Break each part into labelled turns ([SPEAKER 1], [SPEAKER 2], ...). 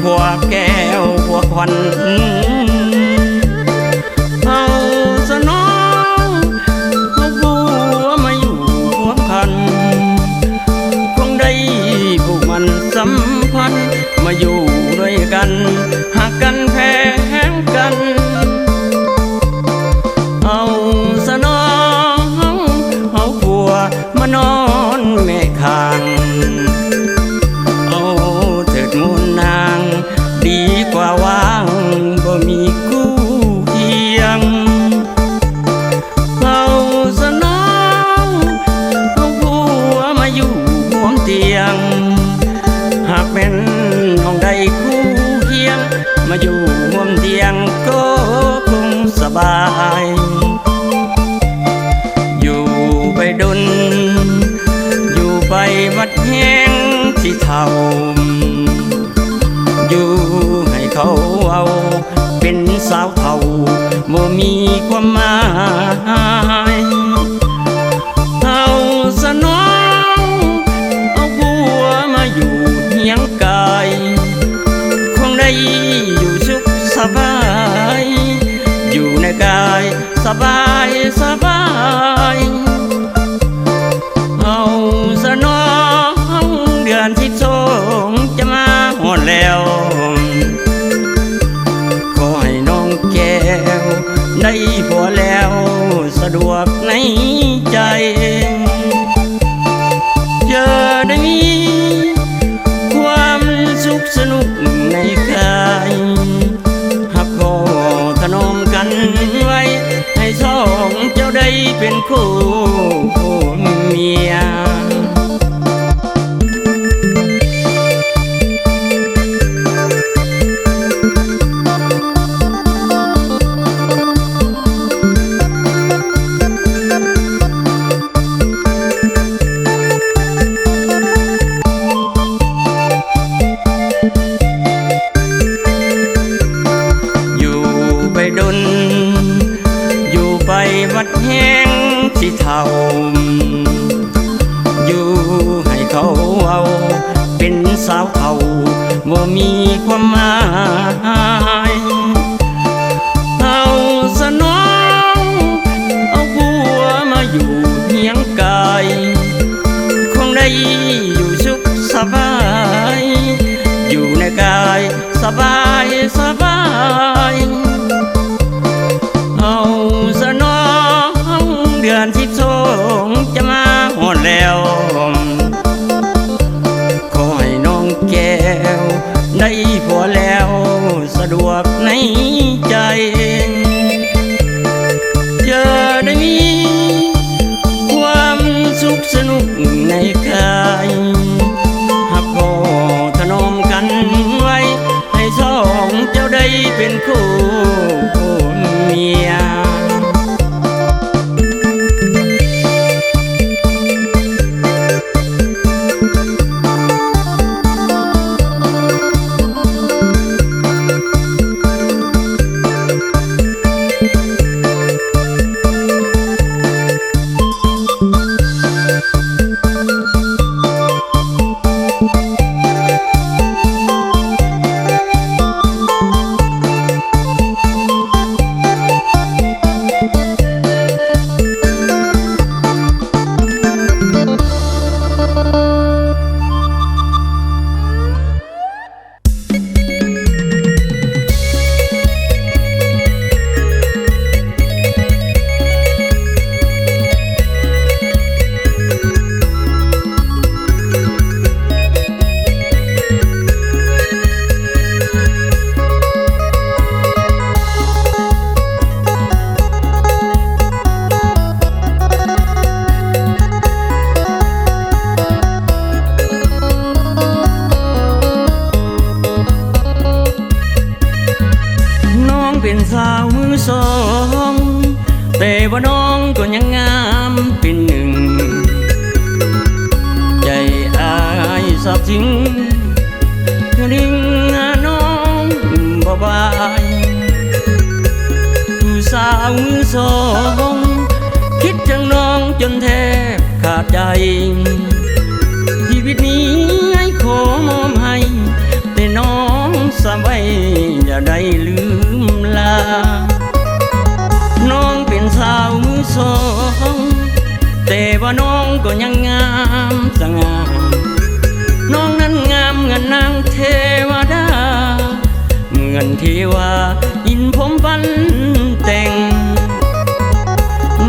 [SPEAKER 1] พวกแก้วพวกควันเอาสนองเอาบัวมาอยู่หัวพันคงได้ผูกมันสัมพันธ์มาอยู่ด้วยกันหากกันแพ้กันเอาสนองเอาผัวมานอนแม่ข้างเอาเถิดมูลนางดีกว่าว่างบ่มีคู่เคียงเอาสนองเอาผัวมาอยู่ห่วงเตียงหากเป็นห้องใดคู่เคียงมาอยู่ห่วงเตียงก็คงสบายอยู่ไปดนอยู่ไปวัดแห้งที่เท่าอยู่ให้เขาเอาเป็นสาวเท่าบ่มีความหมายเอาสนองเอาผัวมาอยู่เฮียงกายคงได้อยู่สุขสบายอยู่ในกายสบายสบายเอาสนองเดือน12จะมาหอดแล้วขอให้น้องแก้วได้ผัวแล้วสะดวกในใจจะได้มีความสุขสนุกในกายหักคอถนอมกันไว้ให้สองเจ้าได้เป็นคู่เมียดนอยู่ไปวัดแห้งที่เท่าอยู่ให้เขาเอาเป็นสาวเท่าบ่มีความหมายเอาสนองเอาผัวมาอยู่เฮียงกายคงได้อยู่สุขสบายอยู่ในกายสบายสบายเอาสนองเดือน12จะมาหอดแล้วขอให้น้องแก้วได้ผัวแล้วสะดวกในใจจะได้มีความสุขสนุกในกายหักคอถนอมกันไว้ให้สองเจ้าได้เป็นคู่เมียเป็นสาวมือสองแต่ว่าน้องก็ยังงามเป็นหนึ่งใจอายสับทิ้งริ่งน้องบ่บายผู้สาวมือสองคิดถึงน้องจนแทบขาดใจชีวิตนี้ให้ขอมอบให้แต่น้องส แล้วได้ลืมลาน้องเป็นสาวมือสองแต่ว่าน้องก็ยังงามสง่าน้องนั้นงามเงินนางเทวดาเหมือนที่ว่าอินผมฟันแต่ง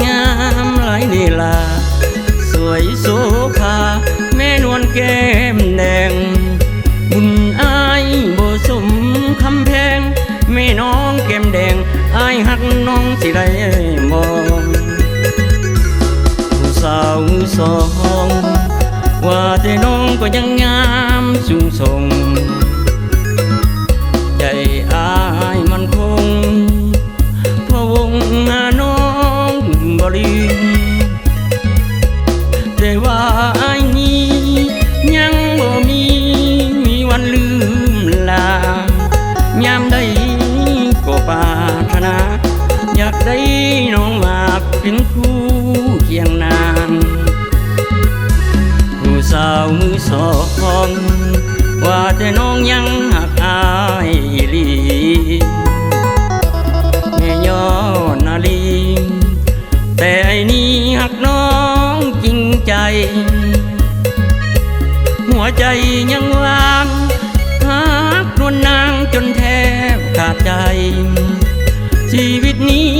[SPEAKER 1] งามหลายลีลาสวยโสภาแม่นวลแก้มแดงบุญอายบ่สมคำแพงแม่น้องแก้มแดงอายหักน้องสิได้มองผู้สาวมือสองว่าแต่น้องก็ยังงามสูงส่งใจอายมันคงพะวงหาน้องบ่ลืมแต่ว่าอายนี้ยังบ่มีวันลืมลายามใดก็ปรารถนาอยากได้น้องมาเป็นคู่เคียงนานผู้สาวมือสองว่าแต่น้องยังหักอายอีหลีแม่ยอดนาลีแต่ไอ้นี่หักน้องจริงใจหัวใจยังว่างหักนวลนางจนแทบขาดใจชีวิตนี้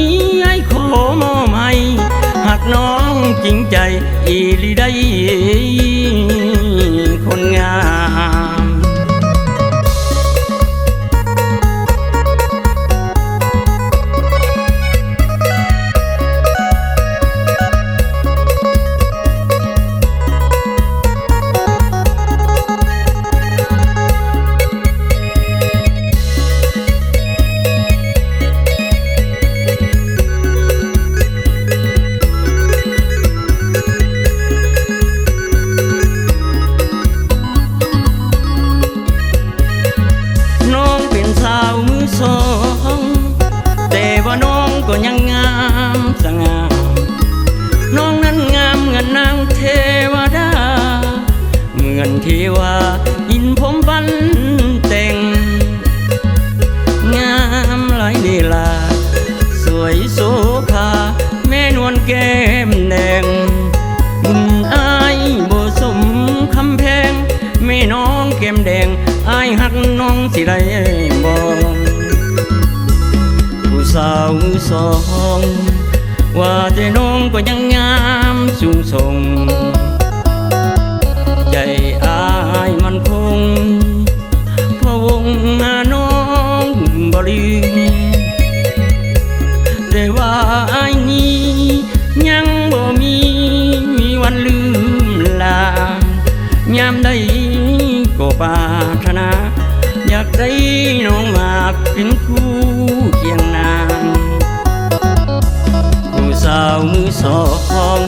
[SPEAKER 1] ไอ้ขอมอบให้หักน้องจริงใจอีหลีได้คนงามสองแต่ว่าน้องก็ยังงามสง่าน้องนั้นงามเงินนางเทวดาเหมือนที่ว่าอินผมฟันแต่งงามหลายลีลาสวยโสภาแม่นวลแก้มแดงบุญอายบ่สมคำแพงแม่น้องแก้มแดงอายหักน้องสิได้บ่สาวมือสองว่าแต่น้องก็ยังงามสูงส่งใจอายมันคงพะวงหาน้องบ่ลืมแต่ว่าอายนี้ยังบ่มีวันลืมลายามใดก็ปรารถนาอยากได้น้องมาเป็นคู่เคียงนานผู้สาวมือสอง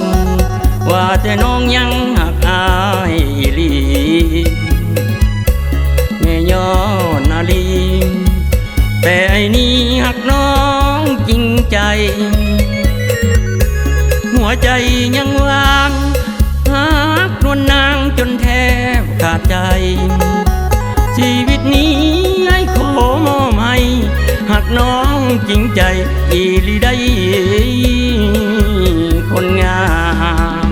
[SPEAKER 1] ว่าแต่น้องยังหักอายอีหลีแม่ยอดนาลีแต่ไอ้นี่หักน้องจริงใจหัวใจยังว่างหักนวลนางจนแทบขาดใจชีวิตนี้ไอ้ขอมอบให้หักน้องจริงใจอีหลีได้คนงาม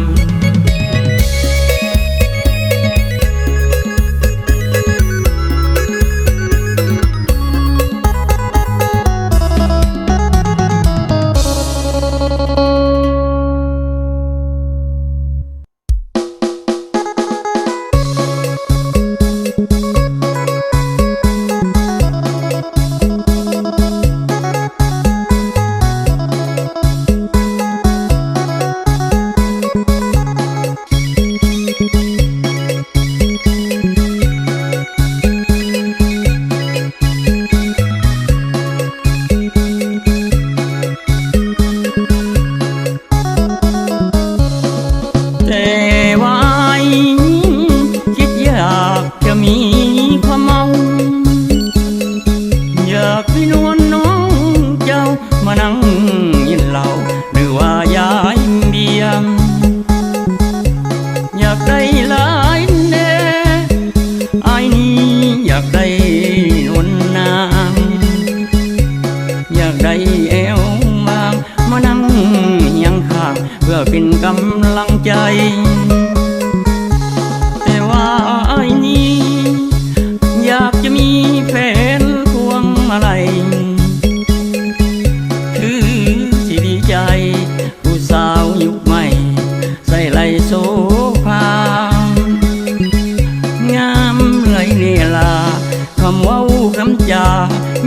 [SPEAKER 1] คำจา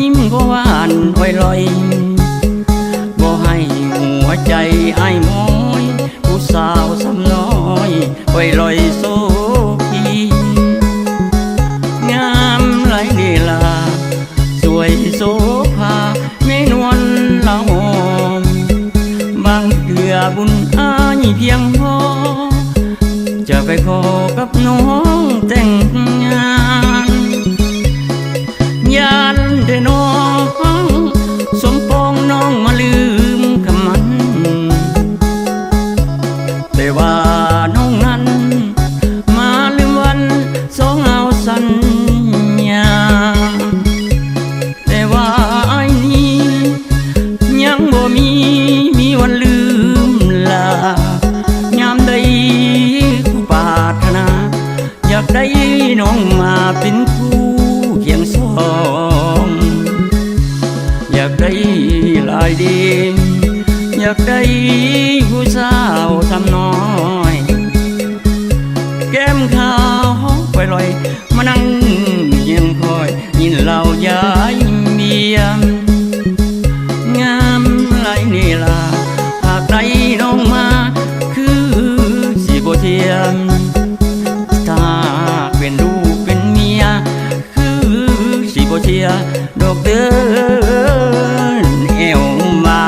[SPEAKER 1] ยิ้มก็หวานไว้ลอยบ่ให้หัวใจไอ้มอยผู้สาวสำน้อยไว้ลอยโซพีงามไหลเดลาสวยโสภาไม่นวลละหอมบางเถื่อบุญอายเพียงพอจะไปขอกับน้องแต่งงานยันได้น้องสมปองน้องมาลืมคำมันแต่ว่าน้องนั้นมาลืมวันสองเอาสัญญาแต่ว่าไอ้นี้ยังบ่มีวันลืมลายามใดผู้ปรารถนาอยากได้น้องมาเป็นคู่เคียงสองอยากได้ลายเดียมอยากได้ผู้สาวทำน้อยแก้มขาวไปลอยมานั่งเยียงคอยยินเหล่ายายเมียมงามไหลนี่ล่ะหากใดน้องมาคือสิบ่เทียมถ้าเป็นลูกเป็นเมียคือสิบ่เทียดอกเดินเอวมา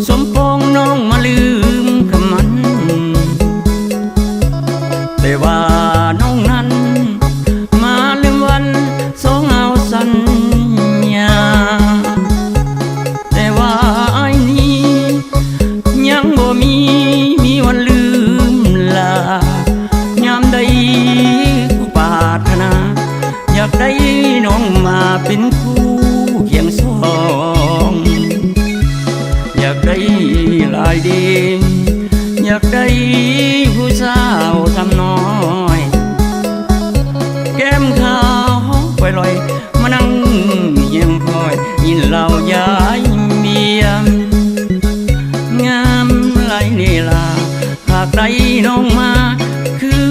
[SPEAKER 1] สมปองน้องมาลืมคำมันแต่ว่าน้องนั้นมาลืมวันสองเอาสัญญาแต่ว่าไอ้นี้ยังบ่มีวันลืมลายามใดผู้ปรารถนาอยากได้น้องมาเป็นคู่เคียงสองอยากได้ลายเดียมอยากได้ผู้สาวทำน้อยแก้มขาวไปลอยมานั่งเยี่ยมคอยยินเหล่ายายเมียมงามไหลนี่ล่ะหากใดน้องมาคือ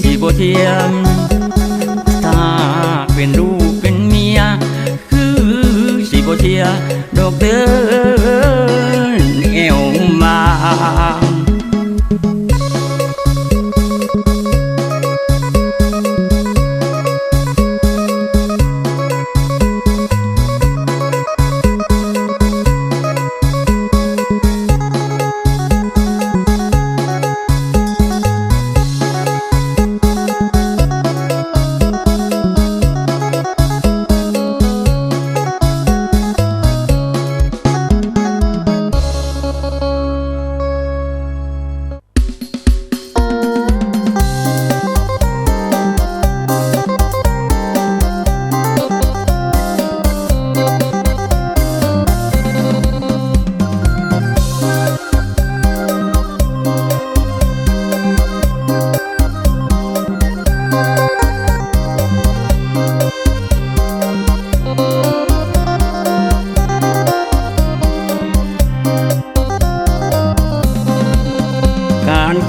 [SPEAKER 1] สิบ่เทียมถ้าเป็นลูกเป็นเมียคือสิบ่เทียดอกเดินเอวมา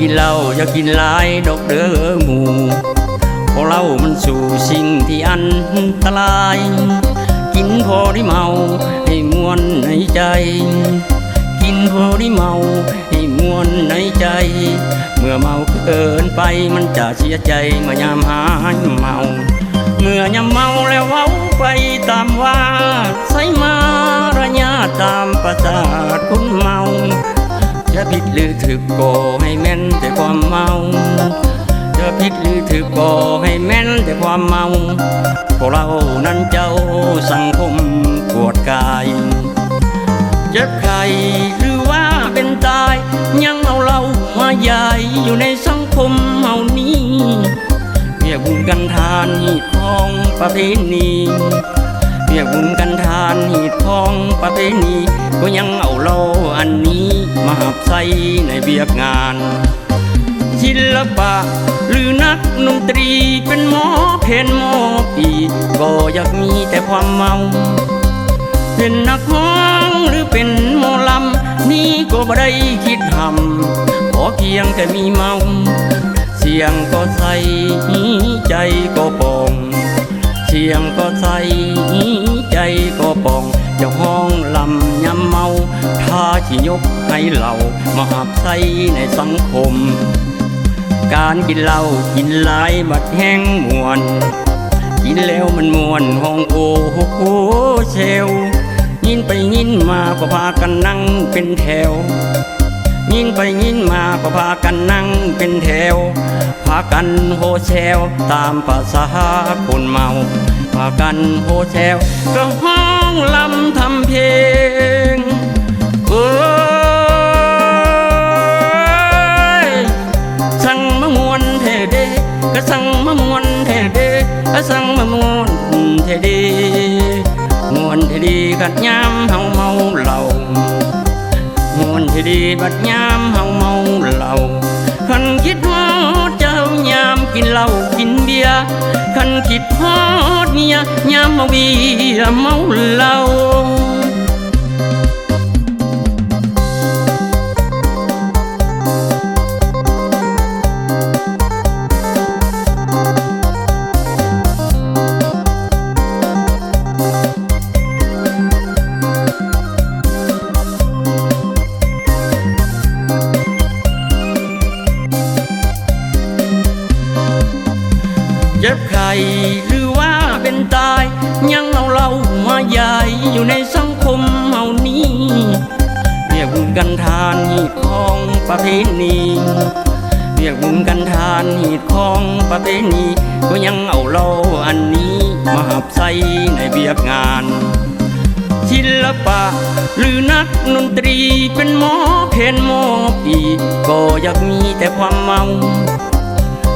[SPEAKER 1] กินเหล้าอย่ากินหลายดอกเด้อหมู่เพราะเหล้ามันสู่สิ่งที่อันตราย กินพอได้เมาให้มวนในใจ กินพอได้เมาให้มวนในใจ เมื่อเมาเกินไปมันจะเสียใจเมื่อยามหายเมา เมื่อยามเมาแล้วเว้าไปตามว่าใส่มาระยะตามประสาทคนเมาจะผิดหรือถูกก็ให้แม่นแต่ความเมาจะผิดหรือถูกก็ให้แม่นแต่ความเมาพวกเรานั้นเจ้าสังคมปวดกายเจ็บไข้หรือว่าเป็นตายยังเอาเรามาใหญ่อยู่ในสังค คมเฮานี้เรียกบุญกันทานหีดของประเพณีเรียกบุญกันทานหีดของประเพณีก็ยังเอาเล่าอันนี้มาหับใส่ในเบียกงานศิลปะหรือนักดนตรีเป็นหมอเพนหมอปีก็อยากมีแต่ความเมาเป็นนักร้องหรือเป็นหมอลำนี่ก็บ่ได้คิดทำขอเพียงแต่มีเมาเสียงก็ใสใจก็ปองเสียงก็ใสใจก็ปองเจ้าห้องลำยำเมาถ้าที่ยกให้เรามาหับใส่ในสังคมการกินเหล้ากินหลายบัดแห้งมวนกินแล้วมันมวนห้องโอ้โหเชลยินไปยินมาก็พากันนั่งเป็นแถวยินไปยินมาก็พากันนั่งเป็นแถวพากันโฮเชลตามภาษาคนเมาพากันโฮเชลก็ห้องลำทำเพลงสั่งมะมวนเทเดก็สั่งมะมวนเทเดก็สั่งมะมวนเทเดมวนเทดีกัดยามเฮาเมาเหล้ามวนเทดีบัดยามเฮาเมาเหล้าคันคิดฮอดเจ้ายามกินเหล้ากินเบียร์คันคิดฮอดเมียยามเมาเบียร์เมาเหล้าเจ็บไข้หรือว่าเป็นตายยังเอาเรามาใหญ่อยู่ในสังคมเฮานี้เรียกบุญกันทานหีดของประเพณีเรียกบุญกันทานหีดของประเพณีก็ยังเอาเราอันนี้มาหับใส่ในเบียกงานศิลปะหรือนักดนตรีเป็นหมอเพนหมอปีก็อยากมีแต่ความเมา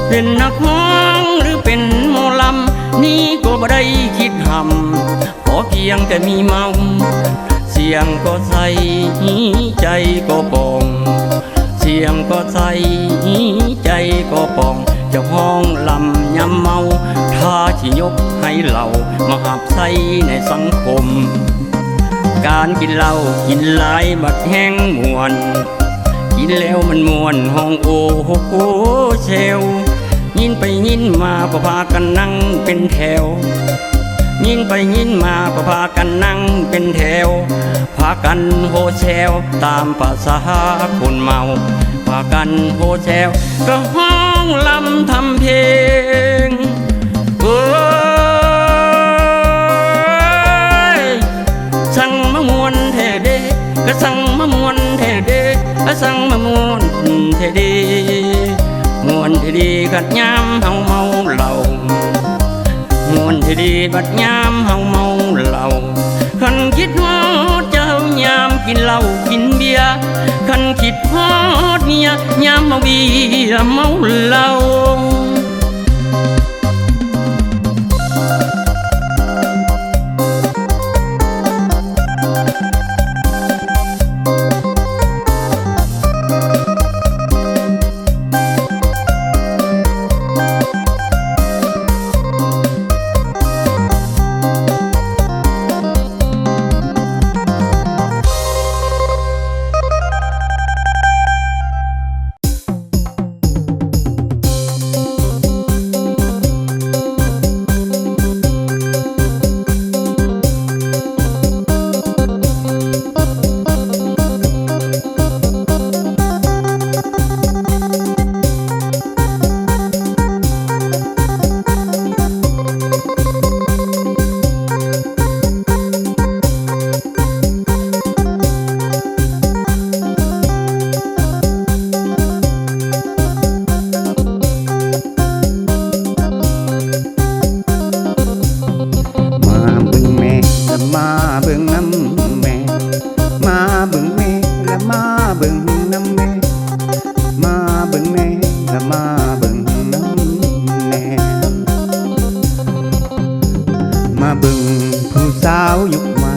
[SPEAKER 1] เป็นนักร้องหรือเป็นหมอลำนี่ก็บ่ได้คิดทำขอเพียงแต่มีเมาเสียงก็ใสใจก็ปองเสียงก็ใสใจก็ปองเจ้าห้องลำยำเมาถ้าที่ยกให้เรามาหับใส่ในสังคมการกินเหล้ากินหลายบัดแห้งมวนกินแล้วมันมวนห้องโอ้โหเชลยินไปยินมาก็พากันนั่งเป็นแถวยินไปยินมาก็พากันนั่งเป็นแถวพากันโฮเชลตามภาษาคนเมาพากันโฮเชลก็ห้องลำทำเพลงสั่งมะมวนเทเดก็สั่งมะมวนเทเดก็สั่งมะมวนเทเดมวนเทดีกัดยามเฮาเมาเหล้ามวนเทดีบัดยามเฮาเมาเหล้าคันคิดฮอดเจ้ายามกินเหล้ากินเบียร์คันคิดฮอดเมียยามเมาเบียร์เมาเหล้า
[SPEAKER 2] เบิ่งผู้สาวยุคใหม่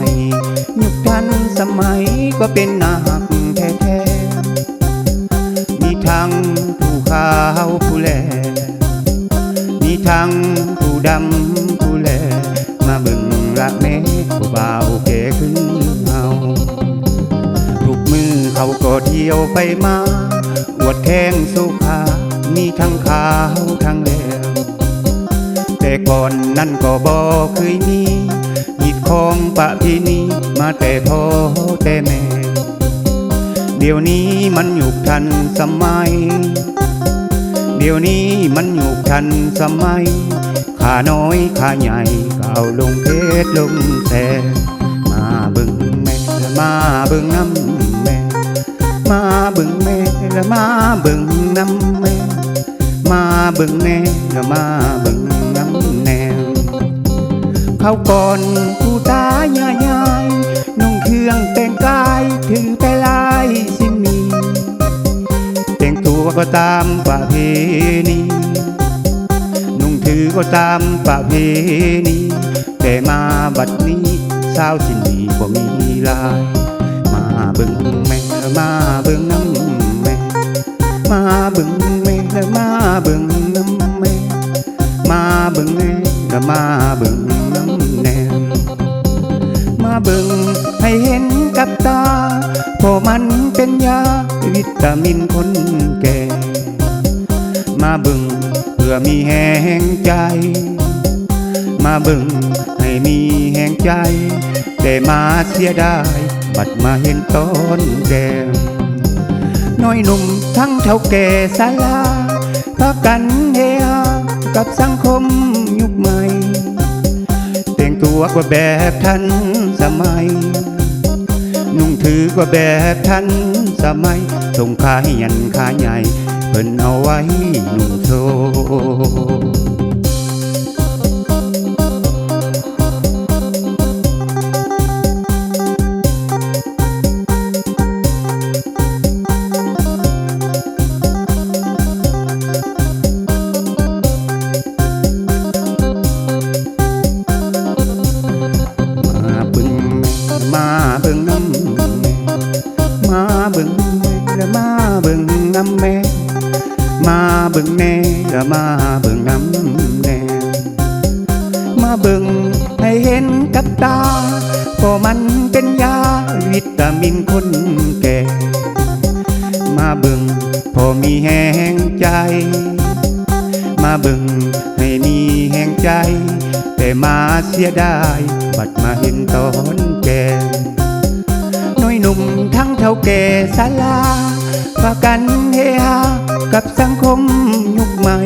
[SPEAKER 2] ยุคทันสมัยก็เป็นนาหักแท้ๆมีทั้งผู้ขาวผู้แลมีทั้งผู้ดำผู้แลมาเบิ่งละแม่ผู้บ่าวแก่ขึ้นเฮาทุกมือเขาก็เที่ยวไปมาอวดแทงโซภามีทั้งขาวทั้งแลแต่ก่อนนั้นก็บ่เคยมีหิดของประเพณีมาแต่พ่อแต่แม่เดี๋ยวนี้มันยุคทันสมัยเดี๋ยวนี้มันยุคทันสมัยข้าน้อยข้าใหญ่ก็เอาลงเพชรลงแท้มาเบิ่งแม่และมาเบิ่งน้ำแม่มาเบิ่งแม่และมาเบิ่งน้ำแม่มาเบิ่งแม่และมาเบิ่งน้ำแน่เขาก่อนผู้ตายายายนุ่งเครื่องแต่งกายถือไปลายสิมีแต่งตัวก็ตามประเพณีนุ่งถือก็ตามประเพณีแต่มาบัดนี้สาวสินีบ่มีลายมาเบิ่งแม่และมาเบิ่งน้ำแม่มาเบิ่งแม่และมาเบิ่งน้ำแม่มาเบิ่งแม่และมาเบิ่งน้ำแน่มาเบิ่งให้เห็นกับตาเพราะมันเป็นยาวิตามินคนแก่มาเบิ่งเพื่อมีแห่งใจมาเบิ่งให้มีแห่งใจแต่มาเสียดายบัดมาเห็นตอนแก่น้อยหนุ่มทั้งเฒ่าแก่ศาลาพากันเฮฮากับสังคมยุคใหม่แต่งตัวก็แบบทันสมัยนุ่งถือก็แบบทันสมัยส่งขาเหียนขาใหญ่เพิ่นเอาไว้นุ่งโชว์มาเบิ่งน้ำแม่มาเบิ่งแม่และมาเบิ่งน้ำแม่มาเบิ่งแน่และมาเบิ่งน้ำแน่มาเบิ่งให้เห็นกับตาเพราะมันเป็นยาวิตามินคนแก่มาเบิ่งพอมีแห่งใจมาเบิ่งให้มีแห่งใจแต่มาเสียดายบัดมาเห็นตอนแก่น้อยหนุ่มทั้งเฒ่าแก่ศาลาพากันเฮฮากับสังคมยุคใหม่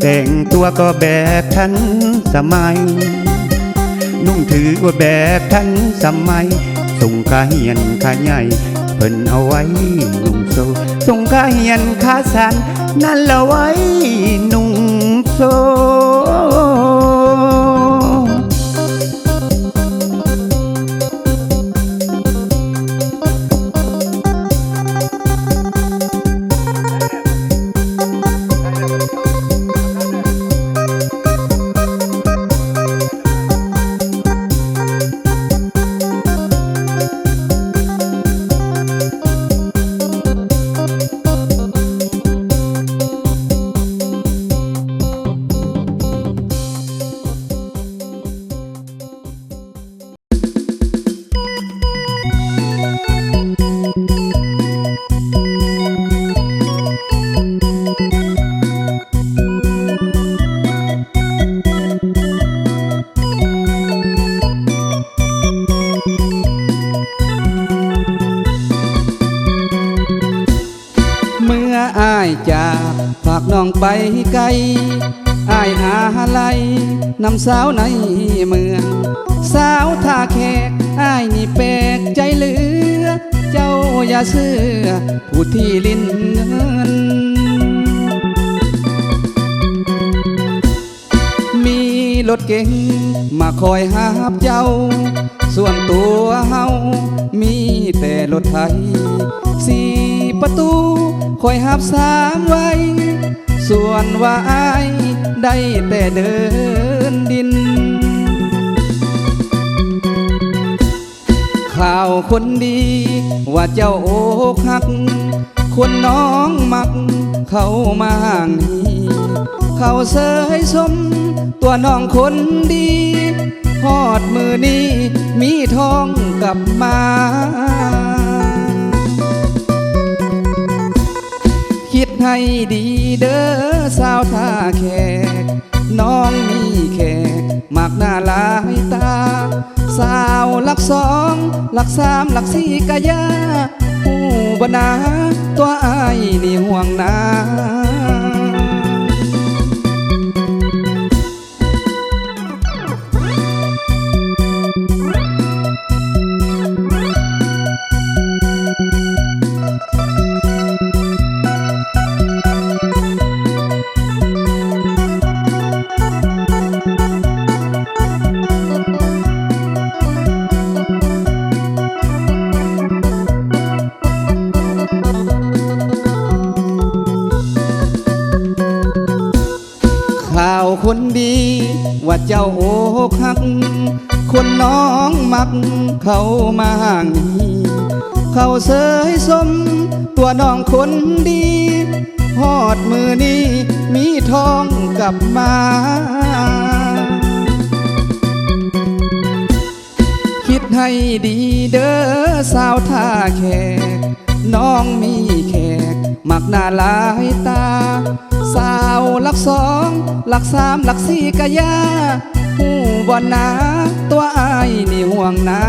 [SPEAKER 2] แต่งตัวก็แบบทันสมัยนุ่งถือก็แบบทันสมัยส่งขาเหียนขาใหญ่เพิ่นเอาไว้นุ่งโซส่งขาเหียนขาสันนั่นละไว้นุ่งโซอ้ายจากฝากน้องไปไกลอ้ายหาไหลนำสาวในเมืองสาวท่าแขกอ้ายนี่แปลกใจเหลือเจ้าอย่าเชื่อผู้ที่ลิ้นเงินมีรถเก๋งมาคอยหาบเจ้าส่วนตัวเฮามีแต่รถไถ4 ประตูคอยหับ3 ไว้ส่วนว่าอ้ายได้แต่เดินดิน
[SPEAKER 3] ข่าวคนดีว่าเจ้าอกหักคนน้องมักเข้ามาห่างนี้เขาเสยสมตัวน้องคนดีฮอดมือนี้มีทองกลับมาคิดให้ดีเด้อสาวท่าแขกน้องมีแขกมากหน้าหลายตาสาวหลักสองหลักสามหลักสี่กะยาผู้บนาตัวอายนี่ห่วงนาข่าวคนดีว่าเจ้าอกหักคนน้องมักเข้ามาห่างนี้เขาเสยสมตัวน้องคนดีฮอดมือนี้มีทองกลับมาคิดให้ดีเด้อสาวท่าแขกน้องมีแขกมักหน้าหลายตาสาวหลักสองหลักสามหลักสี่กะยาผู้บ่นาตัวอายนี่ห่วงนา